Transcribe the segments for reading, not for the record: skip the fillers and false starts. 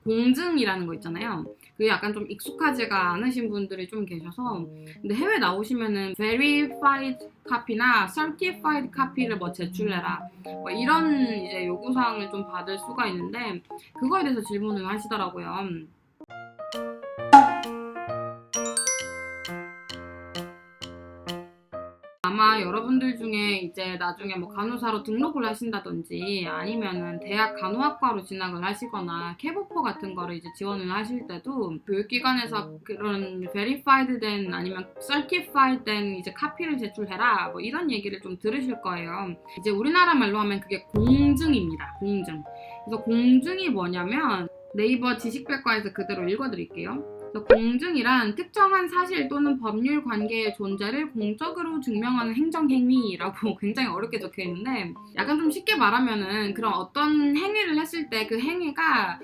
공증이라는 거 있잖아요. 그게 약간 좀 익숙하지가 않으신 분들이 좀 계셔서, 근데 해외 나오시면은 verified copy나 certified copy를 뭐 제출해라 뭐 이런 이제 요구사항을 좀 받을 수가 있는데, 그거에 대해서 질문을 하시더라고요. 아마 여러분들 중에 이제 나중에 뭐 간호사로 등록을 하신다든지 아니면은 대학 간호학과로 진학을 하시거나 캐보퍼 같은 거를 이제 지원을 하실 때도 교육기관에서 그런 verified 된 아니면 certified 된 이제 카피를 제출해라 뭐 이런 얘기를 좀 들으실 거예요. 이제 우리나라 말로 하면 그게 공증입니다. 공증. 그래서 공증이 뭐냐면 네이버 지식백과에서 그대로 읽어드릴게요. 공증이란 특정한 사실 또는 법률 관계의 존재를 공적으로 증명하는 행정행위라고 굉장히 어렵게 적혀 있는데, 약간 좀 쉽게 말하면은 그런 어떤 행위를 했을 때 그 행위가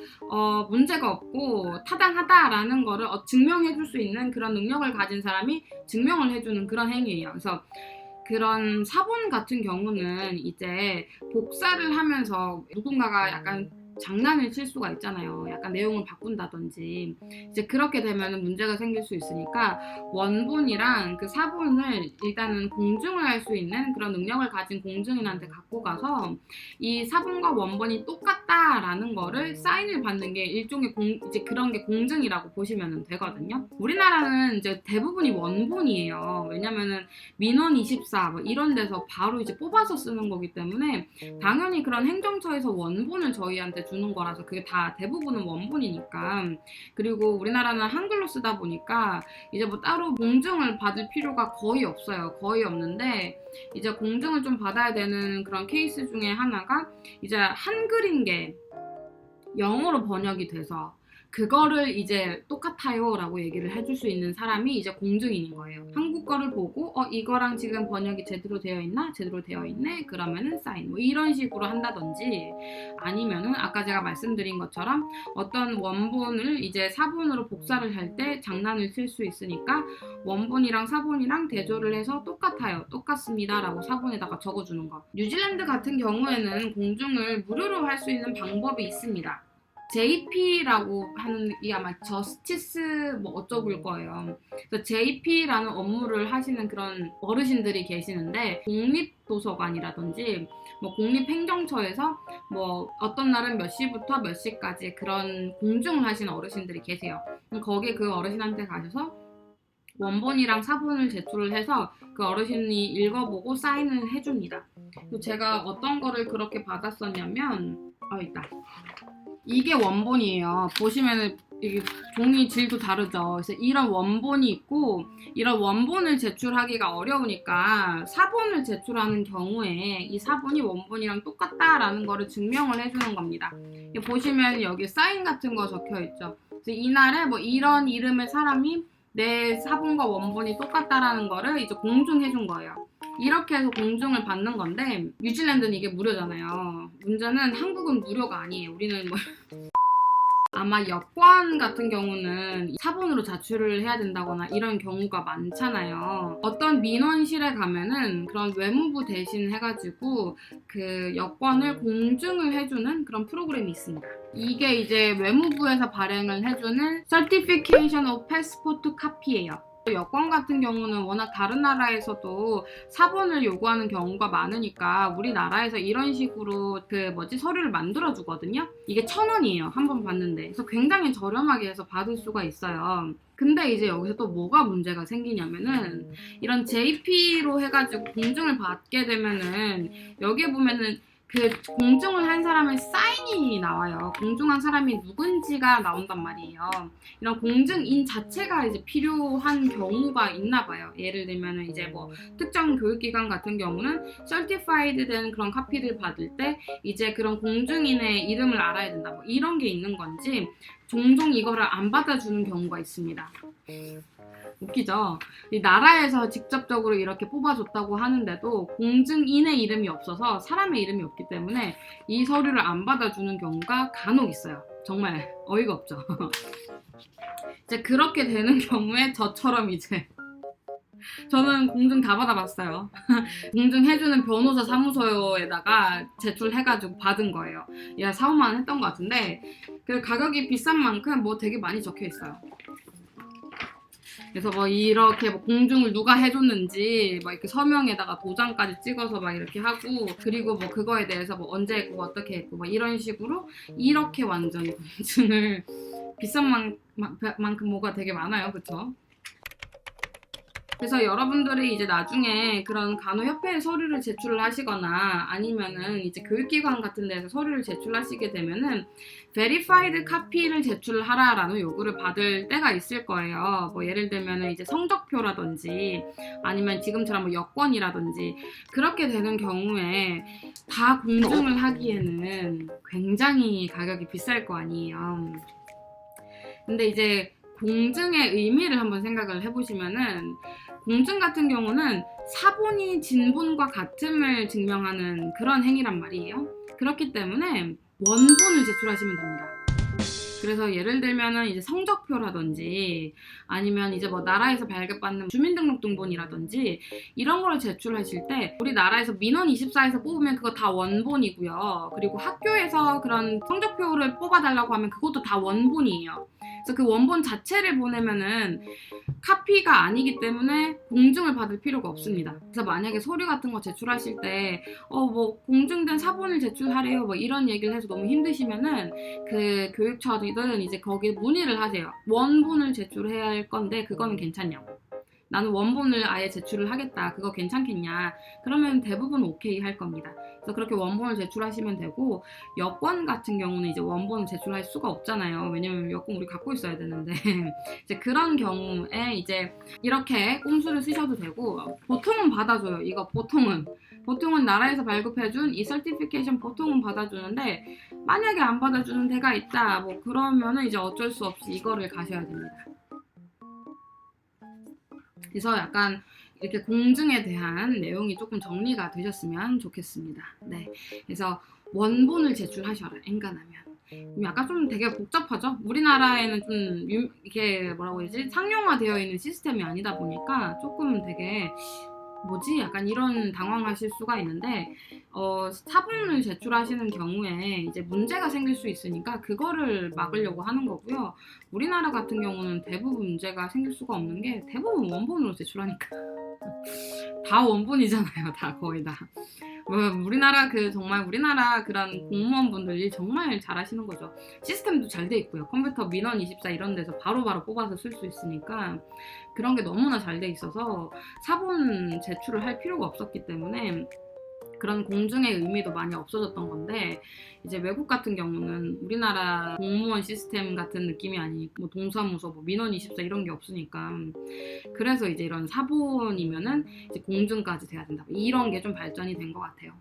문제가 없고 타당하다라는 거를 증명해 줄 수 있는 그런 능력을 가진 사람이 증명을 해주는 그런 행위예요. 그래서 그런 사본 같은 경우는 이제 복사를 하면서 누군가가 약간 장난을 칠 수가 있잖아요. 약간 내용을 바꾼다든지 이제 그렇게 되면 문제가 생길 수 있으니까 원본이랑 그 사본을 일단은 공증을 할 수 있는 그런 능력을 가진 공증인한테 갖고 가서 이 사본과 원본이 똑같다라는 거를 사인을 받는 게 일종의 이제 그런 게 공증이라고 보시면 되거든요. 우리나라는 이제 대부분이 원본이에요. 왜냐면은 민원 24 뭐 이런 데서 바로 이제 뽑아서 쓰는 거기 때문에 당연히 그런 행정처에서 원본을 저희한테 주는 거라서 그게 다 대부분은 원본이니까. 그리고 우리나라는 한글로 쓰다 보니까 이제 뭐 따로 공증을 받을 필요가 거의 없어요. 거의 없는데 이제 공증을 좀 받아야 되는 그런 케이스 중에 하나가 이제 한글인 게 영어로 번역이 돼서 그거를 이제 똑같아요 라고 얘기를 해줄 수 있는 사람이 이제 공증인인 거예요. 한국 거를 보고 이거랑 지금 번역이 제대로 되어 있나? 제대로 되어 있네? 그러면은 사인 뭐 이런 식으로 한다든지, 아니면은 아까 제가 말씀드린 것처럼 어떤 원본을 이제 사본으로 복사를 할 때 장난을 칠 수 있으니까 원본이랑 사본이랑 대조를 해서 똑같아요, 똑같습니다 라고 사본에다가 적어주는 거. 뉴질랜드 같은 경우에는 공증을 무료로 할 수 있는 방법이 있습니다. JP라고 하는, 이 아마 저스티스 뭐 어쩌고일 거예요. 그래서 JP라는 업무를 하시는 그런 어르신들이 계시는데, 국립도서관이라든지 뭐 국립행정처에서 뭐 어떤 날은 몇 시부터 몇 시까지 그런 공증을 하시는 어르신들이 계세요. 거기 그 어르신한테 가셔서 원본이랑 사본을 제출을 해서 그 어르신이 읽어보고 사인을 해줍니다. 제가 어떤 거를 그렇게 받았었냐면, 있다. 이게 원본이에요. 보시면은 이게 종이 질도 다르죠. 그래서 이런 원본이 있고, 이런 원본을 제출하기가 어려우니까 사본을 제출하는 경우에 이 사본이 원본이랑 똑같다라는 거를 증명을 해주는 겁니다. 보시면 여기 사인 같은 거 적혀 있죠. 그래서 이날에 뭐 이런 이름의 사람이 내 사본과 원본이 똑같다라는 거를 이제 공증해준 거예요. 이렇게 해서 공증을 받는 건데, 뉴질랜드는 이게 무료잖아요. 문제는 한국은 무료가 아니에요. 우리는 뭐 아마 여권 같은 경우는 사본으로 자출을 해야 된다거나 이런 경우가 많잖아요. 어떤 민원실에 가면은 그런 외무부 대신 해가지고 그 여권을 공증을 해주는 그런 프로그램이 있습니다. 이게 이제 외무부에서 발행을 해주는 Certification of Passport Copy예요. 여권 같은 경우는 워낙 다른 나라에서도 사본을 요구하는 경우가 많으니까 우리나라에서 이런 식으로 서류를 만들어 주거든요. 이게 1,000원이에요. 한 번 받는데. 그래서 굉장히 저렴하게 해서 받을 수가 있어요. 근데 이제 여기서 또 뭐가 문제가 생기냐면은, 이런 JP로 해가지고 공증을 받게 되면은 여기에 보면은 그 공증을 한 사람의 사인이 나와요. 공증한 사람이 누군지가 나온단 말이에요. 이런 공증인 자체가 이제 필요한 경우가 있나 봐요. 예를 들면 이제 뭐 특정 교육기관 같은 경우는 certified 된 그런 카피를 받을 때 이제 그런 공증인의 이름을 알아야 된다. 뭐 이런 게 있는 건지 종종 이거를 안 받아주는 경우가 있습니다. 웃기죠? 이 나라에서 직접적으로 이렇게 뽑아줬다고 하는데도 공증인의 이름이 없어서, 사람의 이름이 없기 때문에 이 서류를 안 받아주는 경우가 간혹 있어요. 정말 어이가 없죠. 이제 그렇게 되는 경우에 저처럼 이제 저는 공증 다 받아봤어요. 공증해주는 변호사 사무소에다가 제출해가지고 받은 거예요. 야, 4, 5만 원 했던 것 같은데 그 가격이 비싼 만큼 뭐 되게 많이 적혀 있어요. 그래서 뭐 이렇게 뭐 공증을 누가 해줬는지 막 이렇게 서명에다가 도장까지 찍어서 막 이렇게 하고, 그리고 뭐 그거에 대해서 뭐 언제 했고 뭐 어떻게 했고 막 이런 식으로 이렇게 완전 공증을 비싼 만큼 뭐가 되게 많아요. 그쵸? 그래서 여러분들이 이제 나중에 그런 간호협회에 서류를 제출을 하시거나 아니면은 이제 교육기관 같은 데서 서류를 제출하시게 되면은 verified copy를 제출을 하라라는 요구를 받을 때가 있을 거예요. 뭐 예를 들면은 이제 성적표라든지 아니면 지금처럼 뭐 여권이라든지 그렇게 되는 경우에 다 공증을 하기에는 굉장히 가격이 비쌀 거 아니에요. 근데 이제 공증의 의미를 한번 생각을 해보시면은, 공증 같은 경우는 사본이 진본과 같음을 증명하는 그런 행위란 말이에요. 그렇기 때문에 원본을 제출하시면 됩니다. 그래서 예를 들면은 이제 성적표라든지 아니면 이제 뭐 나라에서 발급받는 주민등록등본이라든지 이런 거를 제출하실 때 우리나라에서 민원 24에서 뽑으면 그거 다 원본이고요. 그리고 학교에서 그런 성적표를 뽑아달라고 하면 그것도 다 원본이에요. 그래서 그 원본 자체를 보내면은 카피가 아니기 때문에 공증을 받을 필요가 없습니다. 그래서 만약에 서류 같은 거 제출하실 때 뭐 공증된 사본을 제출하래요 뭐 이런 얘기를 해서 너무 힘드시면은 그 교육처들은 이제 거기에 문의를 하세요. 원본을 제출해야 할 건데 그거는 괜찮냐고. 나는 원본을 아예 제출을 하겠다. 그거 괜찮겠냐? 그러면 대부분 오케이 할 겁니다. 그래서 그렇게 원본을 제출하시면 되고, 여권 같은 경우는 이제 원본을 제출할 수가 없잖아요. 왜냐면 여권 우리 갖고 있어야 되는데 이제 그런 경우에 이제 이렇게 꼼수를 쓰셔도 되고, 보통은 받아줘요. 이거 보통은 나라에서 발급해준 이 서티피케이션 보통은 받아주는데, 만약에 안 받아주는 데가 있다 뭐 그러면은 이제 어쩔 수 없이 이거를 가셔야 됩니다. 그래서 약간 이렇게 공증에 대한 내용이 조금 정리가 되셨으면 좋겠습니다. 네, 그래서 원본을 제출하셔라. 엔간하면. 약간 좀 되게 복잡하죠? 우리나라에는 좀 이게 뭐라고 해야지? 상용화되어 있는 시스템이 아니다 보니까 조금 되게 뭐지? 약간 이런 당황하실 수가 있는데, 사본을 제출하시는 경우에 이제 문제가 생길 수 있으니까 그거를 막으려고 하는 거고요. 우리나라 같은 경우는 대부분 문제가 생길 수가 없는 게 대부분 원본으로 제출하니까. 다 원본이잖아요. 다 거의 다. 우리나라 정말 우리나라 그런 공무원분들이 정말 잘하시는 거죠. 시스템도 잘 돼 있고요. 컴퓨터 민원 24 이런 데서 바로바로 뽑아서 쓸 수 있으니까 그런 게 너무나 잘 돼 있어서 사본 제출을 할 필요가 없었기 때문에 그런 공증의 의미도 많이 없어졌던 건데, 이제 외국 같은 경우는 우리나라 공무원 시스템 같은 느낌이 아니고 뭐 동사무소, 뭐 민원 24 이런 게 없으니까, 그래서 이제 이런 사본이면은 이제 공증까지 돼야 된다. 이런 게 좀 발전이 된 것 같아요.